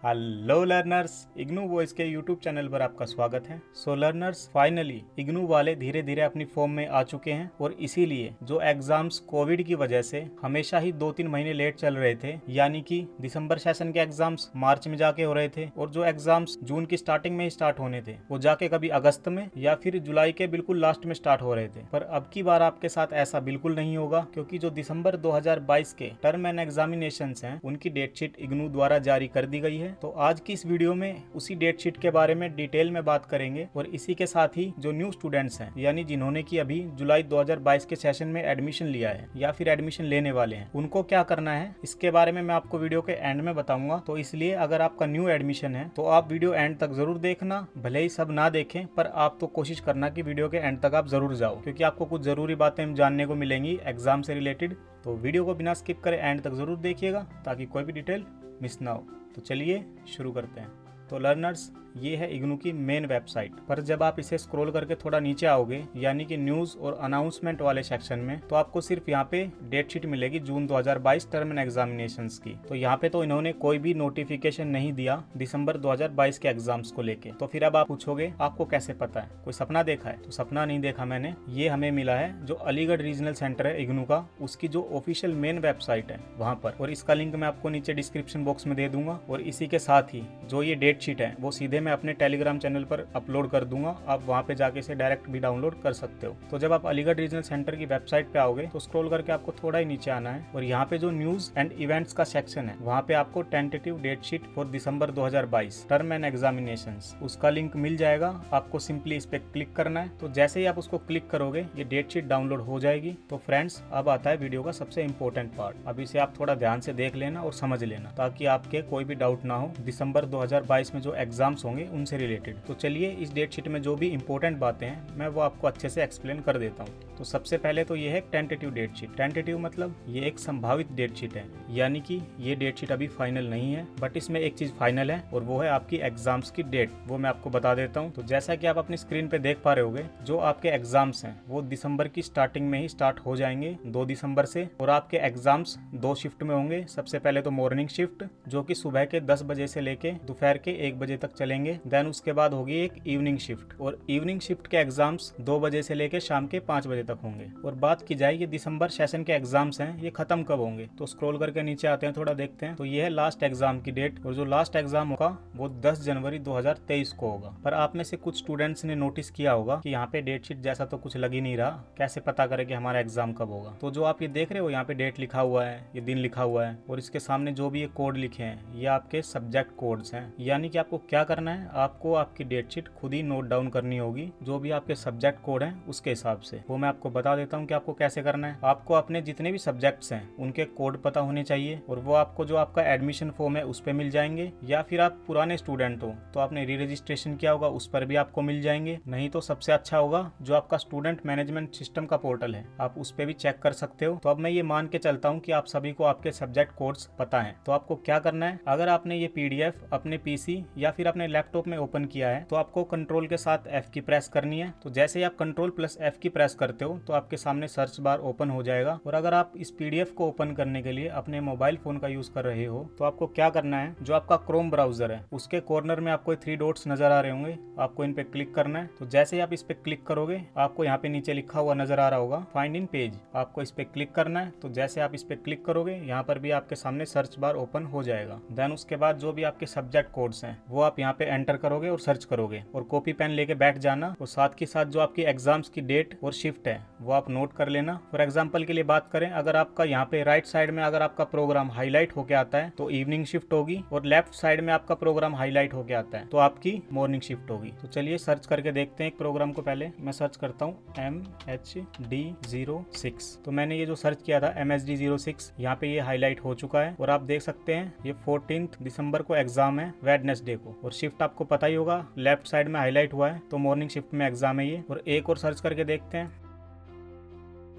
Hello learners, IGNOU voice के YouTube channel पर आपका स्वागत है। सो लर्नर्स, फाइनली इग्नू वाले धीरे धीरे अपनी फॉर्म में आ चुके हैं और इसीलिए जो एग्जाम्स कोविड की वजह से हमेशा ही 2-3 महीने लेट चल रहे थे, यानी कि दिसंबर सेशन के एग्जाम्स मार्च में जाके हो रहे थे और जो एग्जाम्स जून की स्टार्टिंग में ही स्टार्ट होने थे वो जाके कभी अगस्त में या फिर जुलाई के बिल्कुल लास्ट में स्टार्ट हो रहे थे। पर अब की बार आपके साथ ऐसा बिल्कुल नहीं होगा, क्योंकि जो दिसंबर 2022 के टर्म एंड एग्जामिनेशंस हैं उनकी डेटशीट इग्नू द्वारा जारी कर दी गई है। तो आज की इस वीडियो में उसी डेट शीट के बारे में डिटेल में बात करेंगे और इसी के साथ ही जो न्यू स्टूडेंट्स हैं, यानी जिन्होंने की अभी जुलाई 2022 के सेशन में एडमिशन लिया है या फिर एडमिशन लेने वाले हैं, उनको क्या करना है इसके बारे में मैं आपको वीडियो के एंड में बताऊंगा। तो इसलिए अगर आपका न्यू एडमिशन है तो आप वीडियो एंड तक जरूर देखना। भले ही सब ना देखें पर आप तो कोशिश करना कि वीडियो के एंड तक आप जरूर जाओ, क्योंकि आपको कुछ जरूरी बातें जानने को मिलेंगी एग्जाम से रिलेटेड। तो वीडियो को बिना स्किप करे एंड तक जरूर देखिएगा ताकि कोई भी डिटेल मिस ना हो। तो चलिए शुरू करते हैं। तो लर्नर्स, ये है इग्नू की मेन वेबसाइट। पर जब आप इसे स्क्रॉल करके थोड़ा नीचे आओगे, यानी कि न्यूज़ और अनाउंसमेंट वाले सेक्शन में, तो आपको सिर्फ यहाँ पे डेट शीट मिलेगी जून 2022 टर्म एंड एग्जामिनेशंस की। तो यहाँ पे तो इन्होंने कोई भी नोटिफिकेशन नहीं दिया दिसंबर 2022 के एग्जाम्स को लेके। तो फिर अब आप पूछोगे आपको कैसे पता है, कोई सपना देखा है? तो सपना नहीं देखा मैंने, ये हमें मिला है जो अलीगढ़ रीजनल सेंटर है इग्नू का, उसकी जो ऑफिशियल मेन वेबसाइट है वहाँ पर। और इसका लिंक मैं आपको नीचे डिस्क्रिप्शन बॉक्स में दे दूंगा। और इसी के साथ ही जो ये डेट शीट है वो सीधे मैं अपने टेलीग्राम चैनल पर अपलोड कर दूंगा, आप वहां पे जाके इसे डायरेक्ट भी डाउनलोड कर सकते हो। तो जब आप अलीगढ़ रीजनल सेंटर की वेबसाइट पे आओगे तो स्क्रॉल करके आपको थोड़ा ही नीचे आना है और यहाँ पे जो न्यूज एंड इवेंट्स का सेक्शन है वहाँ पे आपको tentative date sheet for December 2022 term end examinations उसका लिंक मिल जाएगा। आपको सिंपली इस पे क्लिक करना है। तो जैसे ही आप उसको क्लिक करोगे ये डेट शीट डाउनलोड हो जाएगी। तो फ्रेंड्स, अब आता है वीडियो का सबसे इंपॉर्टेंट पार्ट। अब इसे आप थोड़ा ध्यान से देख लेना और समझ लेना ताकि आपके कोई भी डाउट ना हो दिसंबर 2022 में जो एग्जाम्स होंगे उनसे रिलेटेड। तो चलिए इस डेट शीट में जो भी इंपॉर्टेंट बातें हैं मैं वो आपको अच्छे से एक्सप्लेन कर देता हूँ। तो सबसे पहले तो ये है टेंटेटिव डेट शीट। टेंटेटिव मतलब ये एक संभावित डेट शीट है, यानी कि ये डेट शीट अभी फाइनल नहीं है, बट इसमें एक चीज फाइनल है और वो है आपकी एग्जाम्स की डेट। वो मैं आपको बता देता हूँ। तो जैसा कि आप अपनी स्क्रीन पे देख पा रहे होगे, जो आपके एग्जाम्स हैं वो दिसंबर की स्टार्टिंग में ही स्टार्ट हो जाएंगे 2 दिसंबर से। और आपके एग्जाम्स 2 शिफ्ट में होंगे। सबसे पहले तो मॉर्निंग शिफ्ट जो कि सुबह के 10 बजे से लेके दोपहर के 1 बजे तक चलेंगे। देन उसके बाद होगी एक इवनिंग शिफ्ट, और इवनिंग शिफ्ट के एग्जाम्स 2 बजे से लेके शाम के 5 बजे तक होंगे। और बात की जाए ये दिसंबर सेशन के एग्जाम्स हैं, ये खत्म कब होंगे? तो स्क्रॉल करके नीचे आते हैं, थोड़ा देखते हैं। तो ये है लास्ट एग्जाम की डेट, और जो लास्ट एग्जाम होगा वो 10 जनवरी 2023 को होगा। पर आप में से कुछ स्टूडेंट्स ने नोटिस किया होगा कि यहाँ पे डेट शीट जैसा तो कुछ लग ही नहीं रहा। कैसे पता करें कि हमारा एग्जाम कब होगा? तो जो आप ये देख रहे हो, यहाँ पे डेट लिखा हुआ है, ये दिन लिखा हुआ है, और इसके सामने जो भी ये कोड लिखे हैं ये आपके सब्जेक्ट कोड्स हैं। यानी कि आपको क्या करना है, आपको आपकी डेट शीट खुद ही नोट डाउन करनी होगी, जो भी आपके सब्जेक्ट कोड हैं उसके हिसाब से। वो मैं आपको बता देता हूँ कि आपको कैसे करना है। आपको अपने जितने भी सब्जेक्ट्स हैं उनके कोड पता होने चाहिए, और वो आपको जो आपका एडमिशन फॉर्म है उस पर मिल जाएंगे। या फिर आप पुराने स्टूडेंट हो तो आपने री रजिस्ट्रेशन किया होगा, उस पर भी आपको मिल जाएंगे। नहीं तो सबसे अच्छा होगा जो आपका स्टूडेंट मैनेजमेंट सिस्टम का पोर्टल है, आप उस पर भी चेक कर सकते हो। तो अब मैं ये मान के चलता हूँ कि आप सभी को आपके सब्जेक्ट कोड्स पता है। तो आपको क्या करना है, अगर आपने ये PDF अपने PC या फिर अपने लैपटॉप में ओपन किया है तो आपको कंट्रोल के साथ F की प्रेस करनी है। तो जैसे ही आप कंट्रोल प्लस F की प्रेस करते हो तो आपके सामने सर्च बार ओपन हो जाएगा। और अगर आप इस PDF को ओपन करने के लिए अपने मोबाइल फोन का यूज कर रहे हो तो आपको क्या करना है, जो आपका क्रोम ब्राउजर है उसके कॉर्नर में आपको 3 डॉट्स नजर आ रहे होंगे, आपको इन पे क्लिक करना है। तो जैसे ही आप इस पे क्लिक करोगे आपको यहाँ पे नीचे लिखा हुआ नजर आ रहा होगा फाइंड इन पेज, आपको इस पे क्लिक करना है। तो जैसे आप इस पे क्लिक करोगे यहाँ पर भी आपके सामने सर्च बार ओपन हो जाएगा। देन उसके बाद जो भी आपके सब्जेक्ट कोड्स हैं वो आप यहाँ पे एंटर करोगे और सर्च करोगे, और कॉपी पेन लेके बैठ जाना। और साथ के साथ जो आपकी एग्जाम्स की डेट और शिफ्ट है वो आप नोट कर लेना। फॉर एग्जाम्पल के लिए बात करें, अगर आपका यहाँ पे राइट साइड में अगर आपका प्रोग्राम हाईलाइट होके आता है तो इवनिंग शिफ्ट होगी, और लेफ्ट साइड में आपका प्रोग्राम हाईलाइट होके आता है तो आपकी मॉर्निंग शिफ्ट होगी। तो चलिए सर्च करके देखते हैं एक प्रोग्राम को। पहले मैं सर्च करता हूँ MHD06। तो मैंने ये जो सर्च किया था MHD06, यहाँ पे ये हाईलाइट हो चुका है। और आप देख सकते हैं ये 14 दिसंबर को एग्जाम है, वेडनेसडे को। और शिफ्ट आपको पता ही होगा, लेफ्ट साइड में हाईलाइट हुआ है तो मॉर्निंग शिफ्ट में एग्जाम है ये। और एक और सर्च करके देखते हैं।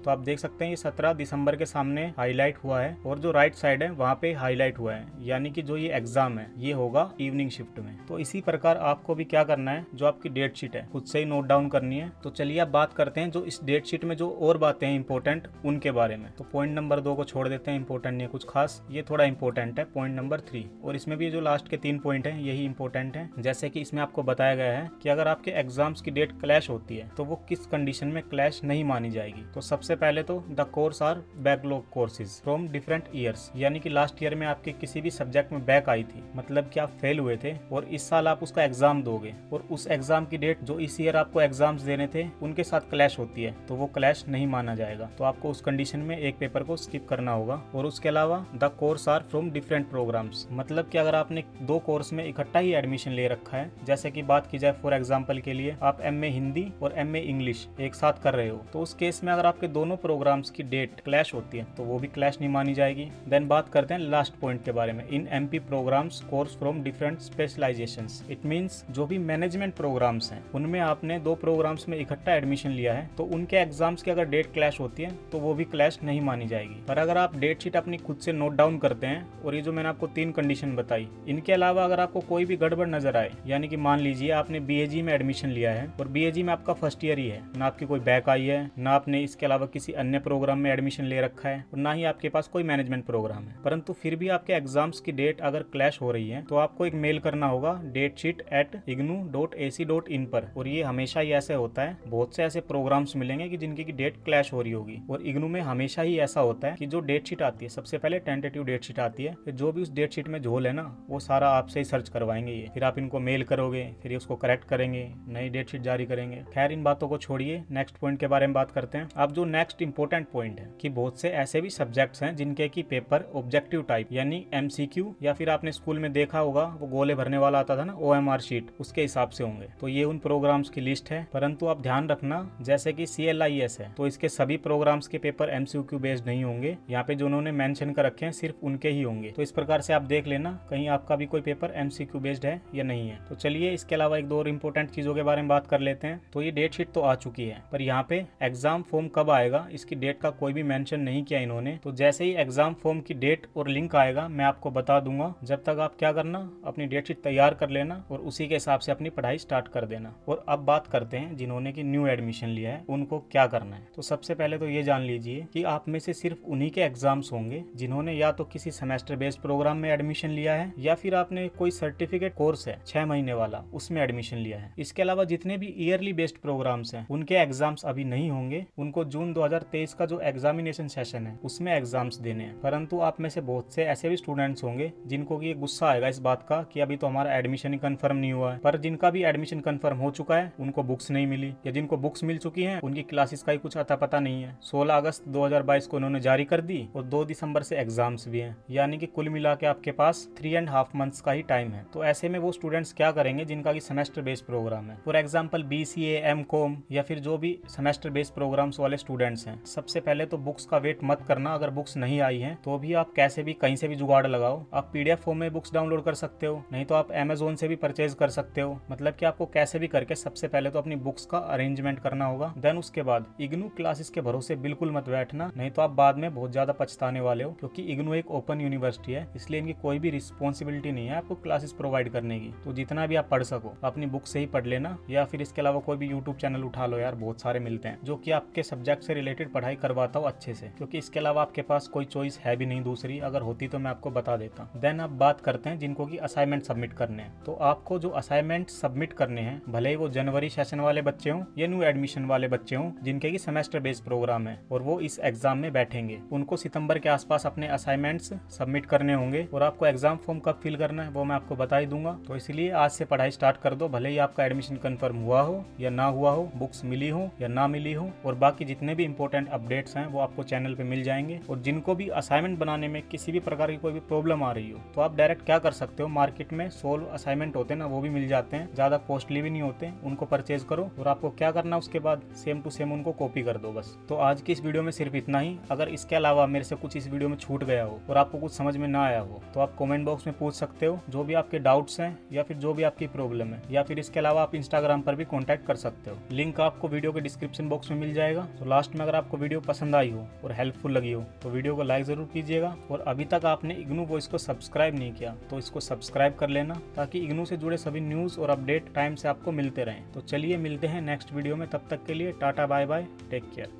तो आप देख सकते हैं ये 17 दिसंबर के सामने हाईलाइट हुआ है और जो राइट साइड है वहाँ पे हाईलाइट हुआ है, यानी कि जो ये एग्जाम है ये होगा इवनिंग शिफ्ट में। तो इसी प्रकार आपको भी क्या करना है, जो आपकी डेट शीट है खुद से ही नोट डाउन करनी है। तो चलिए अब बात करते हैं जो इस डेट शीट में जो और बातें हैं इंपॉर्टेंट उनके बारे में। तो पॉइंट नंबर 2 को छोड़ देते हैं, इंपॉर्टेंट नहीं है कुछ खास, ये थोड़ा इंपॉर्टेंट है पॉइंट नंबर 3। और इसमें भी जो लास्ट के 3 पॉइंट हैं यही इंपॉर्टेंट है। जैसे कि इसमें आपको बताया गया है कि अगर आपके एग्जाम्स की डेट क्लैश होती है तो वो किस कंडीशन में क्लैश नहीं मानी जाएगी। तो सबसे पहले तो the course are backlog courses from different years, यानी कि लास्ट ईयर में आपके किसी भी सब्जेक्ट में बैक आई थी, मतलब कि आप फेल हुए थे और इस साल आप उसका एग्जाम दोगे और उस एग्जाम की डेट जो इस ईयर आपको एग्जाम्स देने थे उनके साथ क्लैश होती है तो वो क्लैश नहीं माना जाएगा। तो आपको उस कंडीशन में एक पेपर को स्किप करना होगा। और उसके अलावा the course are from different programs, मतलब कि अगर आपने 2 कोर्स में इकट्ठा ही एडमिशन ले रखा है, जैसे कि बात की जाए फॉर एग्जाम्पल के लिए आप MA हिंदी और MA इंग्लिश एक साथ कर रहे हो, तो उस केस में अगर आपके दोनों प्रोग्राम्स की डेट क्लैश होती है तो वो भी क्लैश नहीं मानी जाएगी। देन बात करते हैं लास्ट पॉइंट के बारे में, in MP programs course from different specializations. It means जो भी मैनेजमेंट प्रोग्राम्स हैं उनमें आपने 2 प्रोग्राम्स में इकट्ठा एडमिशन लिया है तो उनके एग्जाम्स की अगर डेट क्लैश होती है तो वो भी क्लैश नहीं मानी जाएगी। पर अगर आप डेट शीट अपनी खुद से नोट डाउन करते हैं और ये जो मैंने आपको 3 कंडीशन बताई, इनके अलावा अगर आपको कोई भी गड़बड़ नजर आए, यानी कि मान लीजिए आपने BAG में एडमिशन लिया है और BAG में आपका फर्स्ट ईयर ही है, ना आपकी कोई बैक आई है, ना आपने इसके अलावा किसी अन्य प्रोग्राम में एडमिशन ले रखा है और ना ही आपके पास कोई मैनेजमेंट प्रोग्राम है, परंतु फिर भी आपके एग्जाम्स की डेट अगर क्लैश हो रही है तो आपको एक मेल करना होगा datesheet@ignu.ac.in पर। और ये हमेशा ही ऐसे होता है, बहुत से ऐसे प्रोग्राम्स मिलेंगे कि जिनकी की डेट क्लैश हो रही होगी और इग्नू में हमेशा ही ऐसा होता है कि जो डेट शीट आती है सबसे पहले टेंटेटिव डेट शीट आती है, फिर जो भी उस डेट शीट में झोल है ना वो सारा आपसे ही सर्च करवाएंगे ये, फिर आप इनको मेल करोगे, फिर उसको करेक्ट करेंगे, नई डेट शीट जारी करेंगे। खैर इन बातों को छोड़िए, नेक्स्ट पॉइंट के बारे में बात करते हैं। अब जो नेक्स्ट इंपॉर्टेंट पॉइंट है कि बहुत से ऐसे भी सब्जेक्ट्स हैं जिनके की पेपर ऑब्जेक्टिव टाइप यानी MCQ, या फिर आपने स्कूल में देखा होगा वो गोले भरने वाला आता था ना OMR शीट, उसके हिसाब से होंगे। तो ये उन प्रोग्राम्स की लिस्ट है, परंतु आप ध्यान रखना जैसे कि CLIS है तो इसके सभी प्रोग्राम्स के पेपर MCQ बेस्ड नहीं होंगे, यहाँ पे जो उन्होंने मेंशन कर रखे हैं सिर्फ उनके ही होंगे। तो इस प्रकार से आप देख लेना कहीं आपका भी कोई पेपर MCQ बेस्ड है या नहीं है। तो चलिए इसके अलावा एक 2 और इम्पोर्टेंट चीजों के बारे में बात कर लेते हैं। तो ये डेट शीट तो आ चुकी है, पर यहाँ पे एग्जाम फॉर्म कब आएगा इसकी डेट का कोई भी मेंशन नहीं किया इन्होंने। तो जैसे ही एग्जाम फॉर्म की डेट और लिंक आएगा मैं आपको बता दूंगा। जब तक आप क्या करना, अपनी डेट शीट तैयार कर लेना और उसी के हिसाब से अपनी पढ़ाई स्टार्ट कर देना। और अब बात करते हैं जिन्होंने की न्यू एडमिशन लिया है उनको क्या करना है। तो सबसे पहले तो ये जान लीजिए कि आप में से सिर्फ उन्हीं के एग्जाम्स होंगे जिन्होंने या तो किसी सेमेस्टर बेस्ड प्रोग्राम में एडमिशन लिया है या फिर आपने कोई सर्टिफिकेट कोर्स है 6 महीने वाला उसमें एडमिशन लिया है। इसके अलावा जितने भी ईयरली बेस्ड प्रोग्राम्स हैं उनके एग्जाम्स अभी नहीं होंगे, उनको जून 2023 का जो एग्जामिनेशन सेशन है उसमें एग्जाम्स देने हैं। परंतु आप में से बहुत से ऐसे भी स्टूडेंट्स होंगे जिनको की गुस्सा आएगा इस बात का कि अभी तो हमारा एडमिशन ही कंफर्म नहीं हुआ है, पर जिनका भी एडमिशन कंफर्म हो चुका है उनको बुक्स नहीं मिली, या जिनको बुक्स मिल चुकी हैं उनकी क्लासेस का ही कुछ अता पता नहीं है। 16 अगस्त 2022 को उन्होंने जारी कर दी और 2 दिसंबर से एग्जाम्स भी हैं, यानी कि कुल मिला के आपके पास 3.5 मंथ्स का ही टाइम है। तो ऐसे में वो स्टूडेंट्स क्या करेंगे जिनका की सेमेस्टर बेस्ड प्रोग्राम है, फॉर एग्जाम्पल BCA, MCOM या फिर जो भी सेमेस्टर बेस्ड प्रोग्राम्स वाले स्टूडेंट्स हैं। सबसे पहले तो बुक्स का वेट मत करना, अगर बुक्स नहीं आई है तो भी आप कैसे भी कहीं से भी जुगाड़ लगाओ। आप PDF फॉर्म में बुक्स डाउनलोड कर सकते हो, नहीं तो आप Amazon से भी परचेज कर सकते हो। मतलब कि आपको कैसे भी करके सबसे पहले तो अपनी बुक्स का अरेंजमेंट करना होगा। देन उसके बाद इग्नू क्लासेस के भरोसे बिल्कुल मत बैठना, नहीं तो आप बाद में बहुत ज्यादा पछताने वाले हो, क्योंकि इग्नू एक ओपन यूनिवर्सिटी है, इसलिए इनकी कोई भी रिस्पॉन्सिबिलिटी नहीं है आपको क्लासेस प्रोवाइड करने की। तो जितना भी आप पढ़ सको अपनी बुक से ही पढ़ लेना, या फिर इसके अलावा कोई भी यूट्यूब चैनल उठा लो यार, बहुत सारे मिलते हैं जो कि आपके सब्जेक्ट से रिलेटेड पढ़ाई करवाता हो अच्छे से, क्योंकि इसके अलावा आपके पास कोई चॉइस है भी नहीं दूसरी, अगर होती तो मैं आपको बता देता। देन आप बात करते हैं जिनको की असाइनमेंट सबमिट करने हैं। तो आपको जो असाइनमेंट सबमिट करने हैं, भले ही वो जनवरी सेशन वाले बच्चे हों या न्यू एडमिशन वाले बच्चे हों जिनके की सेमेस्टर बेस्ड प्रोग्राम है और वो इस एग्जाम में बैठेंगे, उनको सितंबर के आसपास अपने असाइनमेंट्स सबमिट करने होंगे। और आपको एग्जाम फॉर्म कब फिल करना है वो मैं आपको बता ही दूंगा। तो इसलिए आज से पढ़ाई स्टार्ट कर दो, भले ही आपका एडमिशन कंफर्म हुआ हो या ना हुआ हो, बुक्स मिली हो या ना मिली हो, और बाकी जितने भी इंपॉर्टेंट अपडेट्स हैं वो आपको चैनल पे मिल जाएंगे। और जिनको भी असाइनमेंट बनाने में किसी भी प्रकार की कोई भी प्रॉब्लम आ रही हो तो आप डायरेक्ट क्या कर सकते हो, मार्केट में सोल्व असाइनमेंट होते हैं ना, वो भी मिल जाते हैं, ज्यादा कॉस्टली भी नहीं होते, उनको परचेज करो और आपको क्या करना उसके बाद सेम टू सेम उनको कॉपी कर दो बस। तो आज की इस वीडियो में सिर्फ इतना ही। अगर इसके अलावा मेरे से कुछ इस वीडियो में छूट गया हो और आपको कुछ समझ में ना आया हो तो आप कमेंट बॉक्स में पूछ सकते हो, जो भी आपके डाउट्स हैं या फिर जो भी आपकी प्रॉब्लम है, या फिर इसके अलावा आप इंस्टाग्राम पर भी कॉन्टैक्ट कर सकते हो। लिंक आपको वीडियो के डिस्क्रिप्शन बॉक्स में मिल जाएगा। तो लास्ट लास्ट में अगर आपको वीडियो पसंद आई हो और हेल्पफुल लगी हो तो वीडियो को लाइक ज़रूर कीजिएगा, और अभी तक आपने इग्नू वॉइस को सब्सक्राइब नहीं किया तो इसको सब्सक्राइब कर लेना, ताकि इग्नू से जुड़े सभी न्यूज़ और अपडेट टाइम से आपको मिलते रहें। तो चलिए मिलते हैं नेक्स्ट वीडियो में, तब तक के लिए tata bye bye, take care.